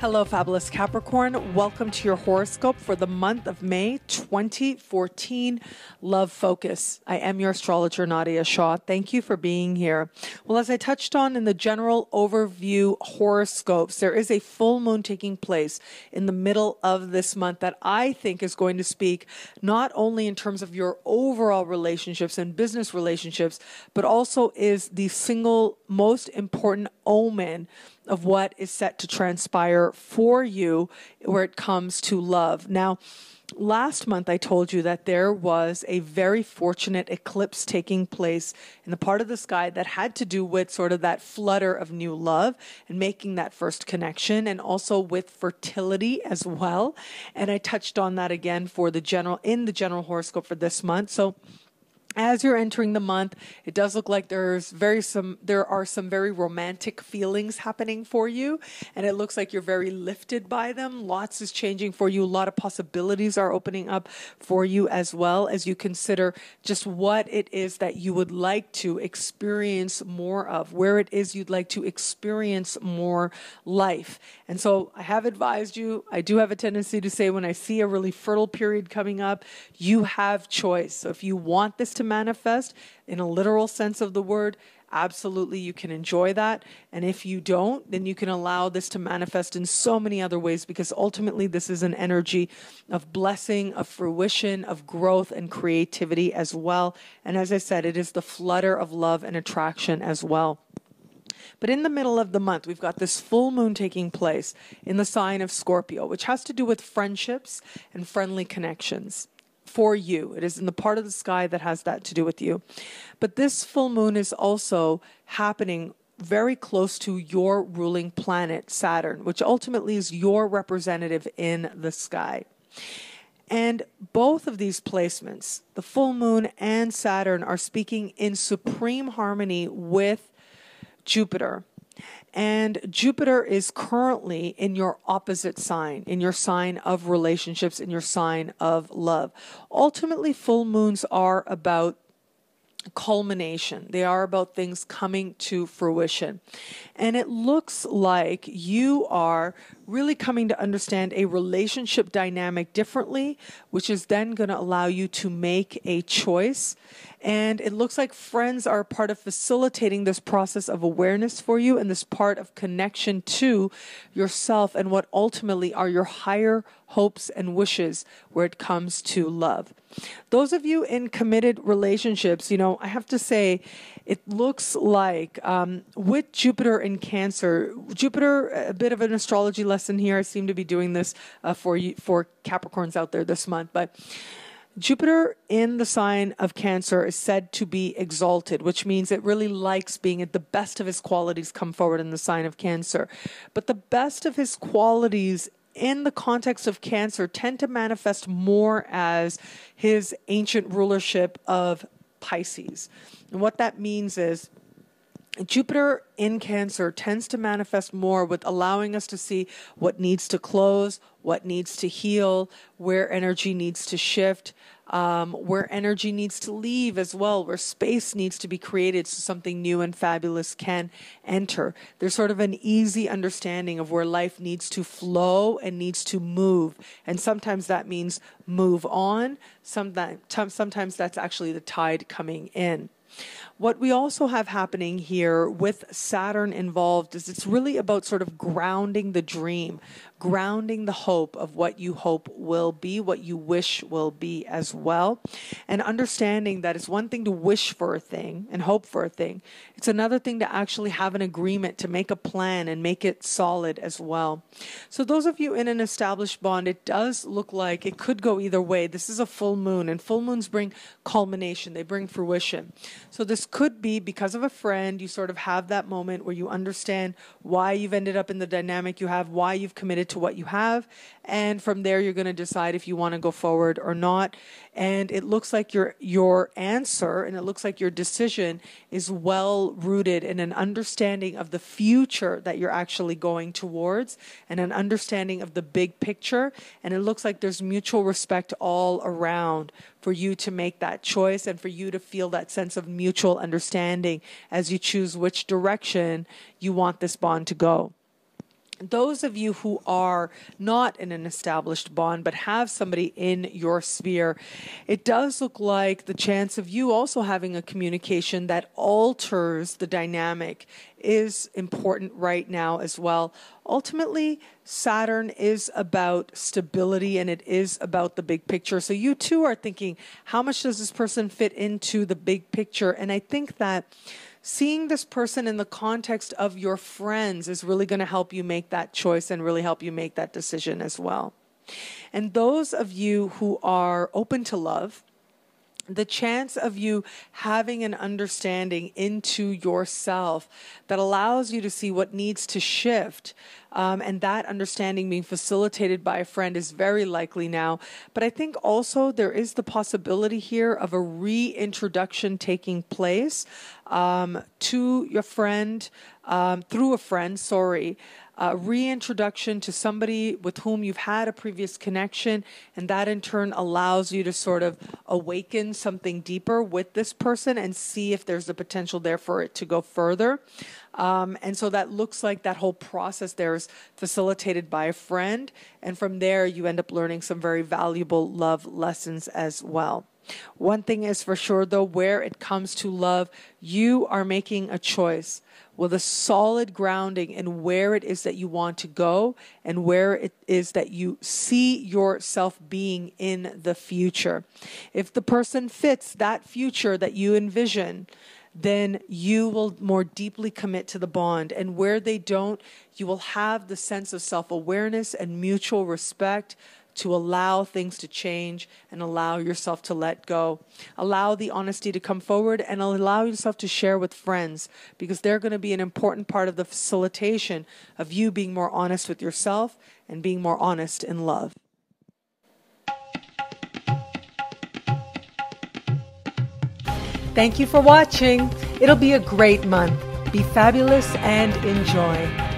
Hello, fabulous Capricorn. Welcome to your horoscope for the month of May 2014. Love focus. I am your astrologer, Nadiya Shah. Thank you for being here. Well, as I touched on in the general overview horoscopes, there is a full moon taking place in the middle of this month that I think is going to speak not only in terms of your overall relationships and business relationships, but also is the single most important omen of what is set to transpire for you where it comes to love. Now, last month I told you that there was a very fortunate eclipse taking place in the part of the sky that had to do with sort of that flutter of new love and making that first connection, and also with fertility as well. And I touched on that again for the general horoscope for this month. So as you're entering the month, it does look like there are some very romantic feelings happening for you, and it looks like you're very lifted by them. Lots is changing for you. A lot of possibilities are opening up for you as well as you consider just what it is that you would like to experience more of, where it is you'd like to experience more life. And so I have advised you, I do have a tendency to say when I see a really fertile period coming up, you have choice. So if you want this to manifest in a literal sense of the word, absolutely you can enjoy that. And if you don't, then you can allow this to manifest in so many other ways, because ultimately this is an energy of blessing, of fruition, of growth and creativity as well. And as I said, it is the flutter of love and attraction as well. But in the middle of the month, we've got this full moon taking place in the sign of Scorpio, which has to do with friendships and friendly connections. For you, it is in the part of the sky that has that to do with you. But this full moon is also happening very close to your ruling planet, Saturn, which ultimately is your representative in the sky. And both of these placements, the full moon and Saturn, are speaking in supreme harmony with Jupiter. And Jupiter is currently in your opposite sign, in your sign of relationships, in your sign of love. Ultimately, full moons are about culmination. They are about things coming to fruition. And it looks like you are really coming to understand a relationship dynamic differently, which is then going to allow you to make a choice. And it looks like friends are part of facilitating this process of awareness for you, and this part of connection to yourself and what ultimately are your higher hopes and wishes where it comes to love. Those of you in committed relationships, I have to say, it looks like with Jupiter in Cancer, Jupiter, a bit of an astrology lesson here. I seem to be doing this for Capricorns out there this month, but Jupiter in the sign of Cancer is said to be exalted, which means it really likes being at the best of his qualities come forward in the sign of Cancer. But the best of his qualities in the context of Cancer tend to manifest more as his ancient rulership of Pisces. And what that means is Jupiter in Cancer tends to manifest more with allowing us to see what needs to close, what needs to heal, where energy needs to shift, where energy needs to leave as well, where space needs to be created so something new and fabulous can enter. There's sort of an easy understanding of where life needs to flow and needs to move. And sometimes that means move on. Sometimes that's actually the tide coming in. What we also have happening here with Saturn involved is it's really about sort of grounding the dream, grounding the hope of what you hope will be, what you wish will be as well. And understanding that it's one thing to wish for a thing and hope for a thing. It's another thing to actually have an agreement, to make a plan and make it solid as well. So those of you in an established bond, it does look like it could go either way. This is a full moon, and full moons bring culmination. They bring fruition. So this could be because of a friend, you sort of have that moment where you understand why you've ended up in the dynamic you have, why you've committed to what you have. And from there, you're going to decide if you want to go forward or not. And it looks like your answer and it looks like your decision is well rooted in an understanding of the future that you're actually going towards and an understanding of the big picture. And it looks like there's mutual respect all around for you to make that choice and for you to feel that sense of mutual understanding as you choose which direction you want this bond to go. those of you who are not in an established bond but have somebody in your sphere, it does look like the chance of you also having a communication that alters the dynamic is important right now as well. Ultimately, Saturn is about stability and it is about the big picture. So you too are thinking, how much does this person fit into the big picture? And I think that seeing this person in the context of your friends is really going to help you make that choice and really help you make that decision as well. And those of you who are open to love, the chance of you having an understanding into yourself that allows you to see what needs to shift, and that understanding being facilitated by a friend is very likely now. But I think also there is the possibility here of a reintroduction taking place to your friend, through a friend, reintroduction to somebody with whom you've had a previous connection, and that in turn allows you to sort of awaken something deeper with this person and see if there's a potential there for it to go further. And so that looks like that whole process there is facilitated by a friend, and from there you end up learning some very valuable love lessons as well. One thing is for sure, though, where it comes to love, you are making a choice with a solid grounding in where it is that you want to go and where it is that you see yourself being in the future. If the person fits that future that you envision, then you will more deeply commit to the bond. And where they don't, you will have the sense of self-awareness and mutual respect to allow things to change and allow yourself to let go. Allow the honesty to come forward and allow yourself to share with friends, because they're going to be an important part of the facilitation of you being more honest with yourself and being more honest in love. Thank you for watching. It'll be a great month. Be fabulous and enjoy.